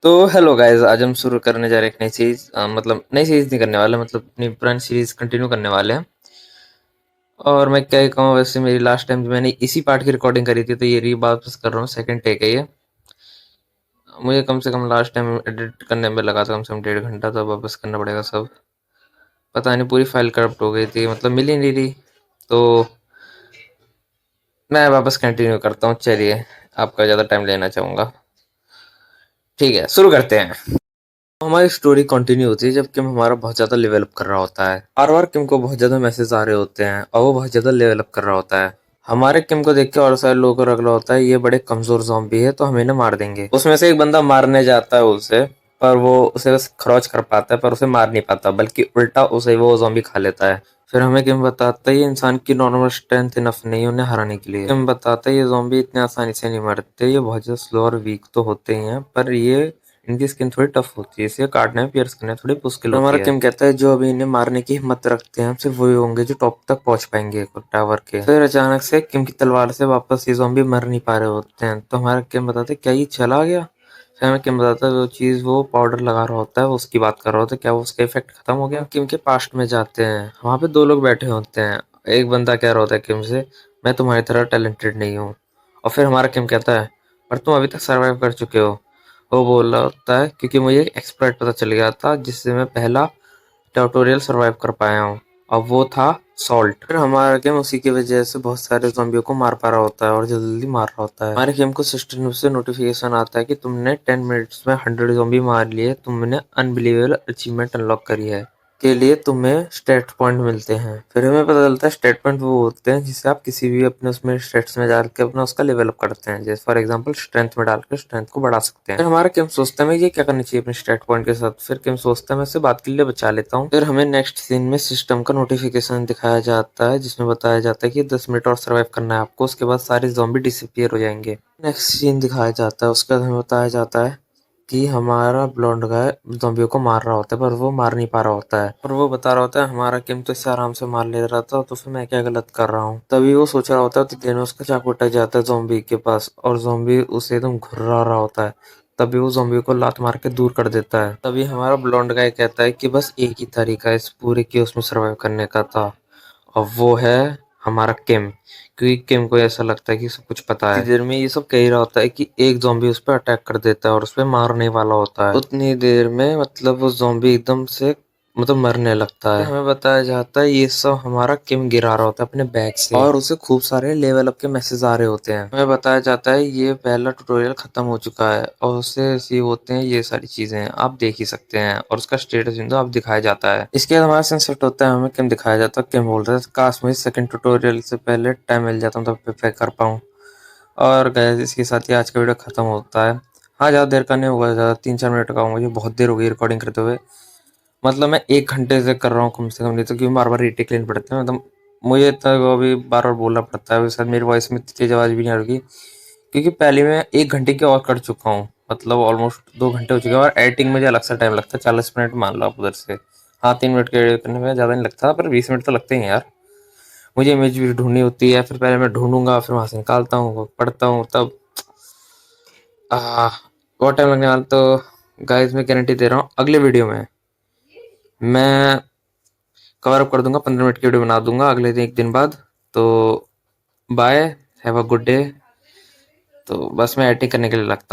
तो hello guys, आज हम शुरू करने जा रहे हैं एक नई सीरीज। मतलब नई सीरीज नहीं करने वाले, मतलब अपनी पुरानी सीरीज कंटिन्यू करने वाले हैं। और मैं क्या ही कहूँ, वैसे मेरी लास्ट टाइम मैंने इसी पार्ट की रिकॉर्डिंग करी थी, तो ये री वापस कर रहा हूँ। सेकंड टेक है ये। मुझे कम से कम लास्ट टाइम एडिट करने में लगा था कम से कम 1.5 घंटा, तो वापस करना पड़ेगा सब। पता नहीं, पूरी फाइल करप्ट हो गई थी, मतलब मिली नहीं रही। तो मैं वापस कंटिन्यू करता हूँ। चलिए, आपका ज़्यादा टाइम लेना चाहूँगा। ठीक है, शुरू करते हैं। हमारी स्टोरी कंटिन्यू होती है जब किम हमारा बहुत ज्यादा लेवल अप कर रहा होता है। बार बार किम को बहुत ज्यादा मैसेज आ रहे होते हैं और वो बहुत ज्यादा लेवल अप कर रहा होता है। हमारे किम को देख के और सारे लोगों को लग रहा होता है ये बड़े कमजोर ज़ॉम्बी है, तो हम इन्हें मार देंगे। उसमें से एक बंदा मारने जाता है उसे, पर वो उसे बस खरोच कर पाता है, पर उसे मार नहीं पाता, बल्कि उल्टा उसे वो ज़ॉम्बी खा लेता है। फिर हमें किम बताता है ये इंसान की नॉर्मल स्ट्रेंथ इनफ नहीं उन्हें हराने के लिए। किम बताता है ये ज़ॉम्बी इतने आसानी से नहीं मरते, ये बहुत ज्यादा स्लो और वीक तो होते ही हैं, पर ये इनकी स्किन थोड़ी टफ होती है, इसे काटना पियर्स करना थोड़ी मुश्किल होती है। हमारा किम कहता है जो अभी इन्हें मारने की हिम्मत रखते हैं सिर्फ वही होंगे जो टॉप तक पहुंच पाएंगे टावर के। फिर अचानक से किम की तलवार से वापस ये ज़ॉम्बी मर नहीं पा रहे होते हैं, तो हमारा किम बताते हैं क्या ये चला गया। फिर हमें किम बताता है वो चीज वो पाउडर लगा रहा होता है, वो उसकी बात कर रहा होता है, क्या वो उसका इफेक्ट खत्म हो गया। हम किम के पास्ट में जाते हैं, वहां पे दो लोग बैठे होते हैं। एक बंदा कह रहा होता है किम से, मैं तुम्हारी तरह टैलेंटेड नहीं हूँ। और फिर हमारा किम कहता है पर तुम अभी तक सर्वाइव कर चुके हो। वो बोल रहा होता है क्योंकि मुझे एक एक्सपर्ट पता चल गया था जिससे मैं पहला ट्यूटोरियल सरवाइव कर पाया हूँ। अब वो था सॉल्ट। फिर हमारा गेम उसी की वजह से बहुत सारे ज़ॉम्बियों को मार पा रहा होता है और जल्दी मार रहा होता है। हमारे गेम को सिस्टम से नोटिफिकेशन आता है कि तुमने 10 मिनट्स में 100 ज़ॉम्बी मार लिए, तुमने अनबिलीवेबल अचीवमेंट अनलॉक करी है। के लिए तुम्हें स्टेट पॉइंट मिलते हैं। फिर हमें पता चलता है स्टेट पॉइंट वो होते हैं जिससे आप किसी भी अपने उसमें स्टेट्स में डाल के अपना उसका लेवल अप करते हैं। जैसे फॉर एग्जांपल स्ट्रेंथ में डाल के स्ट्रेंथ को बढ़ा सकते हैं। फिर हमारा किम सोचता है मैं ये क्या करनी चाहिए अपने स्टेट पॉइंट के साथ। फिर किम सोचता है मैं इसे बात के लिए बचा लेता हूँ। फिर हमें नेक्स्ट सीन में सिस्टम का नोटिफिकेशन दिखाया जाता है जिसमें बताया जाता है कि 10 मिनट और सर्वाइव करना है आपको, उसके बाद सारे ज़ॉम्बी डिसअपियर हो जाएंगे। नेक्स्ट सीन दिखाया जाता है, उसके बाद हमें बताया जाता है कि हमारा ब्लॉन्ड गाय ज़ॉम्बियों को मार रहा होता है, पर वो मार नहीं पा रहा होता है। और वो बता रहा होता है हमारा किम तो इससे आराम से मार ले रहा था, तो फिर मैं क्या गलत कर रहा हूँ। तभी वो सोच रहा होता है तो देन उसका चाकू अटक जाता है ज़ॉम्बी के पास और ज़ॉम्बी उसे एकदम घुर्रा रहा होता है। तभी वो ज़ॉम्बी को लात मार के दूर कर देता है। तभी हमारा ब्लॉन्ड गाय कहता है कि बस एक ही तरीका है इस पूरे केओस में सर्वाइव करने का था, और वो है हमारा किम। क्योंकि किम को ऐसा लगता है कि सब कुछ पता है। इतनी देर में ये सब कह ही रहा होता है कि एक ज़ॉम्बी उस पर अटैक कर देता है और उस पर मारने वाला होता है। उतनी देर में मतलब वो ज़ॉम्बी एकदम से मतलब मरने लगता है। फिर हमें बताया जाता है ये सब हमारा किम गिरा रहा होता है अपने बैग से और उसे खूब सारे लेवल अप के मैसेज आ रहे होते हैं। हमें बताया जाता है ये पहला ट्यूटोरियल खत्म हो चुका है और उससे ऐसे होते हैं ये सारी चीजें आप देख ही सकते हैं, और उसका स्टेटस विंडो आप दिखाया जाता है। इसके बाद हमारा सनसेट होता है, हमें किम दिखाया जाता है। किम बोल रहा है काश मुझे सेकंड ट्यूटोरियल से पहले टाइम मिल जाता हूँ तब प्रिपेयर कर पाऊँ। और गाइस इसके साथ ही आज का वीडियो खत्म होता है। हाँ, ज़्यादा देर का नहीं होगा, ज़्यादा 3-4 मिनट का होगा, मुझे बहुत देर हो गई रिकॉर्डिंग करते हुए। मतलब मैं 1 घंटे से कर रहा हूँ कम से कम, नहीं तो क्योंकि बार बार रीटेक लेने पड़ते हैं। मतलब मुझे तो अभी बार बार बोलना पड़ता है, शायद मेरी वॉइस में तेज आवाज़ भी नहीं आ रही, क्योंकि पहले मैं 1 घंटे की और कर चुका हूँ। मतलब ऑलमोस्ट 2 घंटे हो चुके हैं और एडिटिंग में मुझे अलग सा टाइम लगता है, 40 मिनट मान लो आप उधर से। हाँ, 3 मिनट के एडिट करने में ज़्यादा नहीं लगता, पर 20 मिनट तो लगते ही हैं यार। मुझे इमेज भी ढूंढनी होती है, फिर पहले मैं ढूंढूंगा, फिर वहां से निकालता हूँ, पढ़ता हूँ, तब बहुत टाइम लगने वाला। तो गाइस मैं गारंटी दे रहा हूँ अगले वीडियो में मैं कवर अप कर दूंगा, 15 मिनट की वीडियो बना दूंगा अगले दिन, एक दिन बाद। तो bye, have a good day. तो बस मैं एडिटिंग करने के लिए लगता हूँ।